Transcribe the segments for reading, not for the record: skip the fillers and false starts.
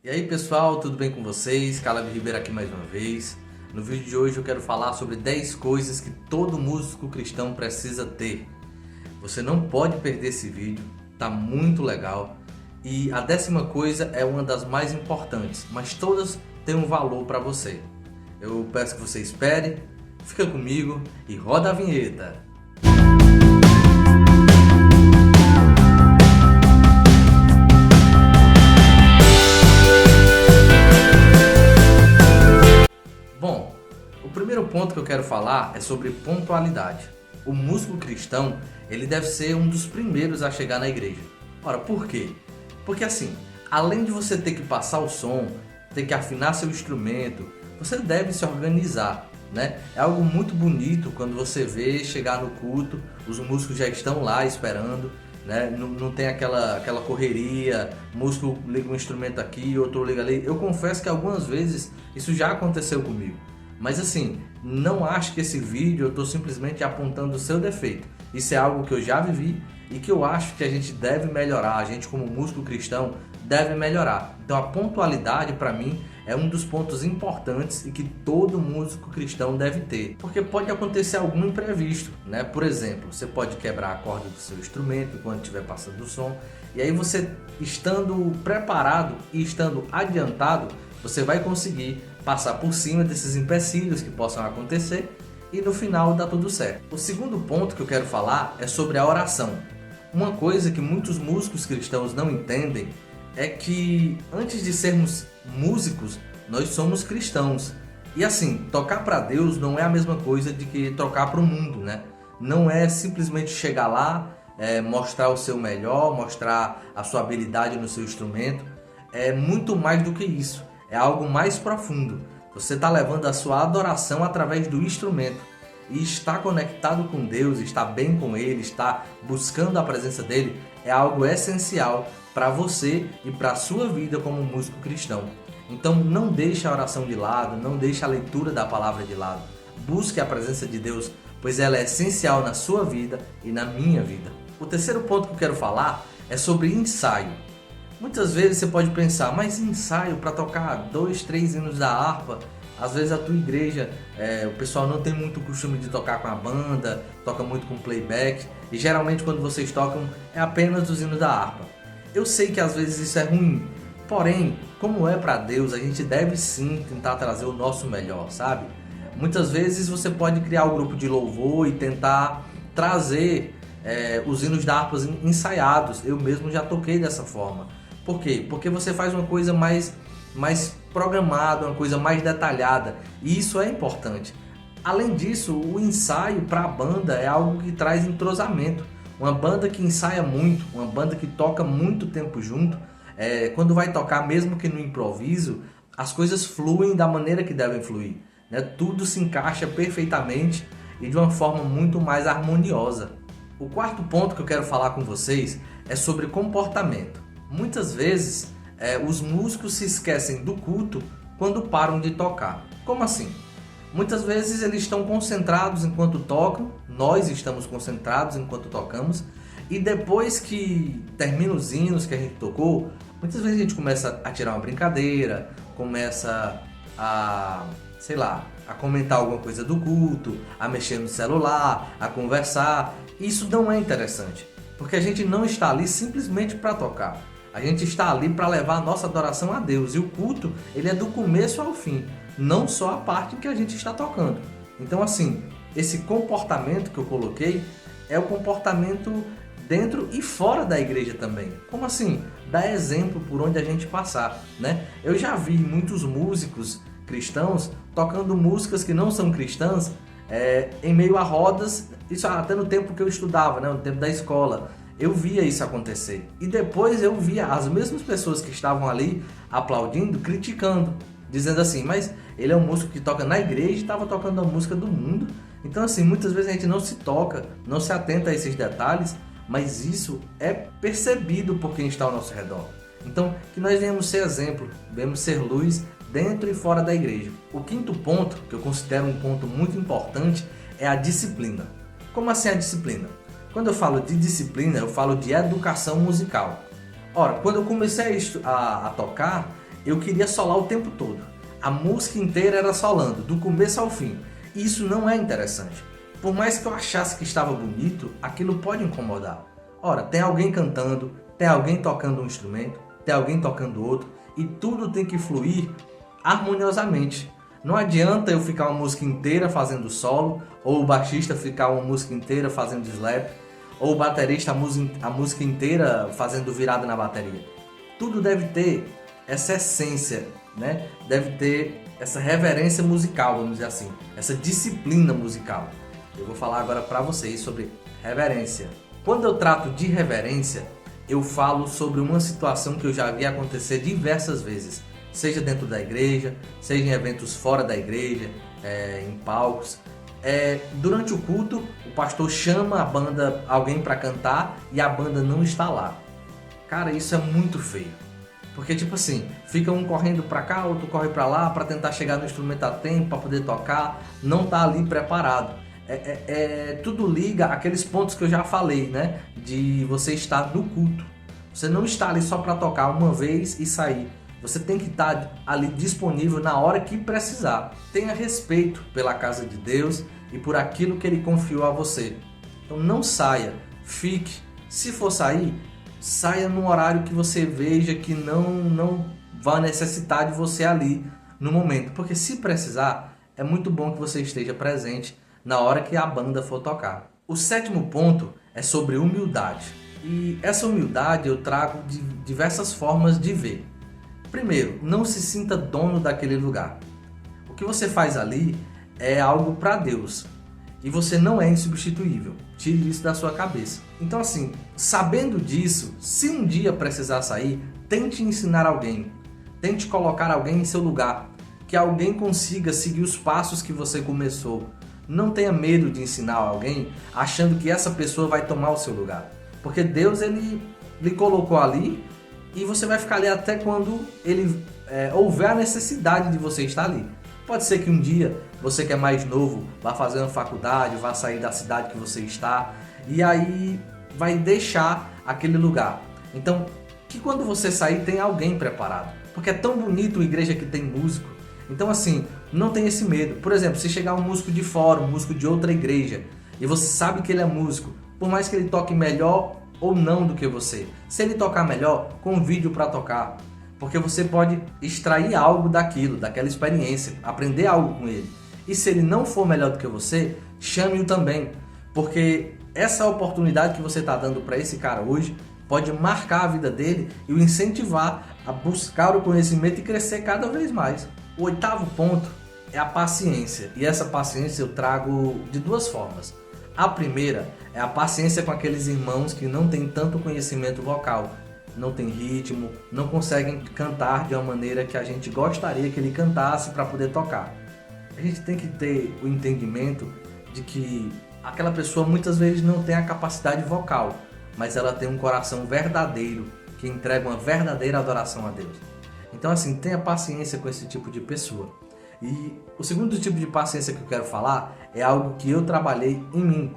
E aí pessoal, tudo bem com vocês? Caleb Ribeiro aqui mais uma vez. No vídeo de hoje eu quero falar sobre 10 coisas que todo músico cristão precisa ter. Você não pode perder esse vídeo, tá muito legal. E a 10ª coisa é uma das mais importantes, mas todas têm um valor para você. Eu peço que você espere, fica comigo e roda a vinheta. Bom, o primeiro ponto que eu quero falar é sobre pontualidade. O músico cristão, ele deve ser um dos primeiros a chegar na igreja. Ora, por quê? Porque assim, além de você ter que passar o som, ter que afinar seu instrumento, você deve se organizar, né? É algo muito bonito quando você vê chegar no culto, os músicos já estão lá esperando, né? Não tem aquela correria, músico liga um instrumento aqui, outro liga ali. Eu confesso que algumas vezes isso já aconteceu comigo. Mas assim, não acho que esse vídeo eu estou simplesmente apontando o seu defeito. Isso é algo que eu já vivi e que eu acho que a gente deve melhorar, a gente como músico cristão deve melhorar. Então a pontualidade para mim é um dos pontos importantes e que todo músico cristão deve ter. Porque pode acontecer algum imprevisto, né? Por exemplo, você pode quebrar a corda do seu instrumento enquanto estiver passando o som. E aí você, estando preparado e estando adiantado, você vai conseguir passar por cima desses empecilhos que possam acontecer e no final dá tudo certo. O segundo ponto que eu quero falar é sobre a oração. Uma coisa que muitos músicos cristãos não entendem é que antes de sermos músicos, nós somos cristãos. E assim, tocar para Deus não é a mesma coisa de que tocar para o mundo, né? Não é simplesmente chegar lá, mostrar o seu melhor, mostrar a sua habilidade no seu instrumento. É muito mais do que isso. É algo mais profundo. Você está levando a sua adoração através do instrumento. E estar conectado com Deus, estar bem com Ele, estar buscando a presença dEle é algo essencial para você e para a sua vida como músico cristão. Então não deixe a oração de lado, não deixe a leitura da palavra de lado. Busque a presença de Deus, pois ela é essencial na sua vida e na minha vida. O terceiro ponto que eu quero falar é sobre ensaio. Muitas vezes você pode pensar, mas ensaio para tocar 2, 3 hinos da harpa? Às vezes a tua igreja, o pessoal não tem muito costume de tocar com a banda, toca muito com playback, e geralmente quando vocês tocam é apenas os hinos da harpa. Eu sei que às vezes isso é ruim, porém, como é para Deus, a gente deve sim tentar trazer o nosso melhor, sabe? Muitas vezes você pode criar um grupo de louvor e tentar trazer os hinos da harpa ensaiados. Eu mesmo já toquei dessa forma. Por quê? Porque você faz uma coisa mais programada, uma coisa mais detalhada, e isso é importante. Além disso, o ensaio para a banda é algo que traz entrosamento. Uma banda que ensaia muito, uma banda que toca muito tempo junto, quando vai tocar, mesmo que no improviso, as coisas fluem da maneira que devem fluir, né? Tudo se encaixa perfeitamente e de uma forma muito mais harmoniosa. O quarto ponto que eu quero falar com vocês é sobre comportamento. Muitas vezes os músicos se esquecem do culto quando param de tocar. Como assim? Muitas vezes eles estão concentrados enquanto tocam, nós estamos concentrados enquanto tocamos, e depois que termina os hinos que a gente tocou, muitas vezes a gente começa a tirar uma brincadeira, começa a comentar alguma coisa do culto, a mexer no celular, a conversar. Isso não é interessante, porque a gente não está ali simplesmente para tocar. A gente está ali para levar a nossa adoração a Deus. E o culto, ele é do começo ao fim, não só a parte que a gente está tocando. Então assim, esse comportamento que eu coloquei é o comportamento dentro e fora da igreja também. Como assim? Dá exemplo por onde a gente passar, né? Eu já vi muitos músicos cristãos tocando músicas que não são cristãs em meio a rodas, isso até no tempo que eu estudava, né? No tempo da escola. Eu via isso acontecer. E depois eu via as mesmas pessoas que estavam ali aplaudindo, criticando, dizendo assim, mas ele é um músico que toca na igreja e estava tocando a música do mundo. Então assim, muitas vezes a gente não se toca, não se atenta a esses detalhes, mas isso é percebido por quem está ao nosso redor. Então, que nós venhamos ser exemplo, venhamos ser luz dentro e fora da igreja. O quinto ponto, que eu considero um ponto muito importante, é a disciplina. Como assim a disciplina? Quando eu falo de disciplina, eu falo de educação musical. Ora, quando eu comecei a tocar, eu queria solar o tempo todo. A música inteira era solando, do começo ao fim. E isso não é interessante. Por mais que eu achasse que estava bonito, aquilo pode incomodar. Ora, tem alguém cantando, tem alguém tocando um instrumento, tem alguém tocando outro, e tudo tem que fluir harmoniosamente. Não adianta eu ficar uma música inteira fazendo solo, ou o baixista ficar uma música inteira fazendo slap, ou o baterista a música inteira fazendo virada na bateria. Tudo deve ter essa essência, né? Deve ter essa reverência musical, vamos dizer assim, essa disciplina musical. Eu vou falar agora para vocês sobre reverência. Quando eu trato de reverência, eu falo sobre uma situação que eu já vi acontecer diversas vezes, seja dentro da igreja, seja em eventos fora da igreja, em palcos. Durante o culto, o pastor chama a banda, alguém para cantar, e a banda não está lá. Cara, isso é muito feio. Porque tipo assim, fica um correndo para cá, outro corre para lá para tentar chegar no instrumento a tempo, para poder tocar, não tá ali preparado. Tudo liga aqueles pontos que eu já falei, né? De você estar no culto. Você não está ali só para tocar uma vez e sair. Você tem que estar ali disponível na hora que precisar. Tenha respeito pela casa de Deus e por aquilo que Ele confiou a você. Então não saia, fique. Se for sair, saia num horário que você veja que não vai necessitar de você ali no momento. Porque se precisar, é muito bom que você esteja presente na hora que a banda for tocar. O 7º ponto é sobre humildade. E essa humildade eu trago de diversas formas de ver. Primeiro, não se sinta dono daquele lugar. O que você faz ali é algo para Deus. E você não é insubstituível. Tire isso da sua cabeça. Então assim, sabendo disso, se um dia precisar sair, tente ensinar alguém. Tente colocar alguém em seu lugar. Que alguém consiga seguir os passos que você começou. Não tenha medo de ensinar alguém achando que essa pessoa vai tomar o seu lugar. Porque Deus, Ele lhe colocou ali e você vai ficar ali até quando Ele houver a necessidade de você estar ali. Pode ser que um dia você que é mais novo vá fazer uma faculdade, vá sair da cidade que você está e aí vai deixar aquele lugar. Então, que quando você sair tem alguém preparado. Porque é tão bonito uma igreja que tem músico. Então assim, não tem esse medo. Por exemplo, se chegar um músico de fora, um músico de outra igreja, e você sabe que ele é músico, por mais que ele toque melhor ou não do que você, se ele tocar melhor, convide-o para tocar. Porque você pode extrair algo daquilo, daquela experiência, aprender algo com ele. E se ele não for melhor do que você, chame-o também. Porque essa oportunidade que você está dando para esse cara hoje pode marcar a vida dele e o incentivar a buscar o conhecimento e crescer cada vez mais. O 8º ponto é a paciência. E essa paciência eu trago de duas formas. A primeira é a paciência com aqueles irmãos que não têm tanto conhecimento vocal, não tem ritmo, não conseguem cantar de uma maneira que a gente gostaria que ele cantasse para poder tocar. A gente tem que ter o entendimento de que aquela pessoa muitas vezes não tem a capacidade vocal, mas ela tem um coração verdadeiro, que entrega uma verdadeira adoração a Deus. Então assim, tenha paciência com esse tipo de pessoa. E o segundo tipo de paciência que eu quero falar é algo que eu trabalhei em mim.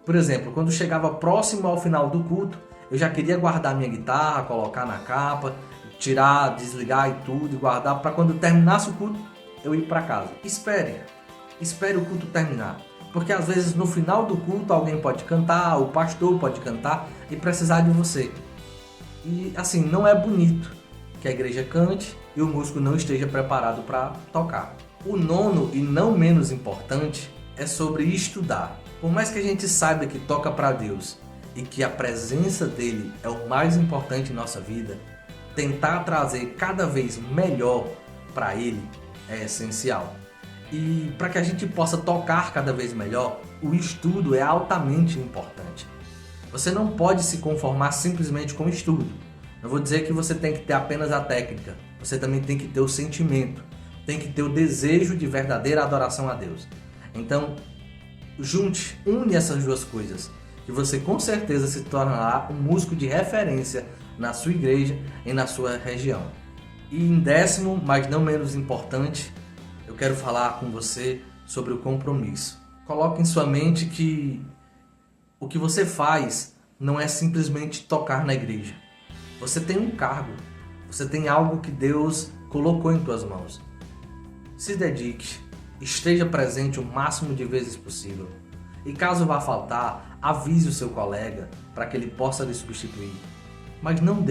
Por exemplo, quando chegava próximo ao final do culto, eu já queria guardar minha guitarra, colocar na capa, tirar, desligar e tudo, e guardar para quando terminasse o culto, eu ir para casa. Espere o culto terminar. Porque às vezes no final do culto alguém pode cantar, o pastor pode cantar e precisar de você. E assim, não é bonito que a igreja cante e o músico não esteja preparado para tocar. O 9º e não menos importante é sobre estudar. Por mais que a gente saiba que toca para Deus e que a presença dele é o mais importante em nossa vida, tentar trazer cada vez melhor para ele é essencial. E para que a gente possa tocar cada vez melhor, o estudo é altamente importante. Você não pode se conformar simplesmente com o estudo. Não vou dizer que você tem que ter apenas a técnica, você também tem que ter o sentimento, tem que ter o desejo de verdadeira adoração a Deus. Então, une essas duas coisas, que você com certeza se tornará um músico de referência na sua igreja e na sua região. E em 10º, mas não menos importante, eu quero falar com você sobre o compromisso. Coloque em sua mente que o que você faz não é simplesmente tocar na igreja. Você tem um cargo, Você tem algo que Deus colocou em tuas mãos. Se dedique, esteja presente o máximo de vezes possível. E caso vá faltar, avise o seu colega para que ele possa lhe substituir. Mas não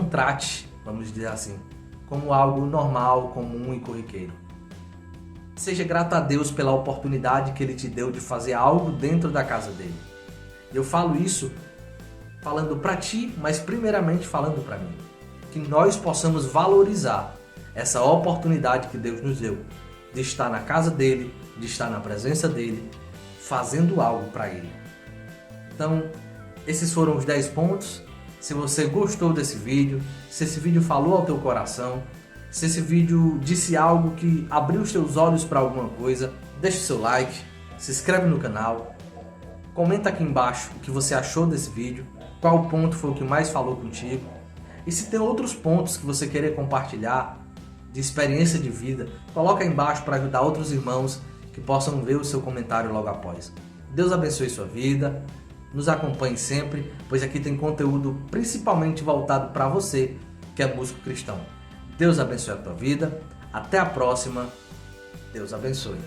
trate, vamos dizer assim, como algo normal, comum e corriqueiro. Seja grato a Deus pela oportunidade que Ele te deu de fazer algo dentro da casa dele. Eu falo isso falando para ti, mas primeiramente falando para mim. Que nós possamos valorizar essa oportunidade que Deus nos deu de estar na casa dele, de estar na presença dele, fazendo algo para ele. Então, esses foram os 10 pontos. Se você gostou desse vídeo, se esse vídeo falou ao teu coração, se esse vídeo disse algo que abriu os teus olhos para alguma coisa, deixa o seu like, se inscreve no canal, comenta aqui embaixo o que você achou desse vídeo, qual ponto foi o que mais falou contigo, e se tem outros pontos que você querer compartilhar de experiência de vida, coloca aí embaixo para ajudar outros irmãos que possam ver o seu comentário logo após. Deus abençoe sua vida, nos acompanhe sempre, pois aqui tem conteúdo principalmente voltado para você que é músico cristão. Deus abençoe a tua vida, até a próxima, Deus abençoe.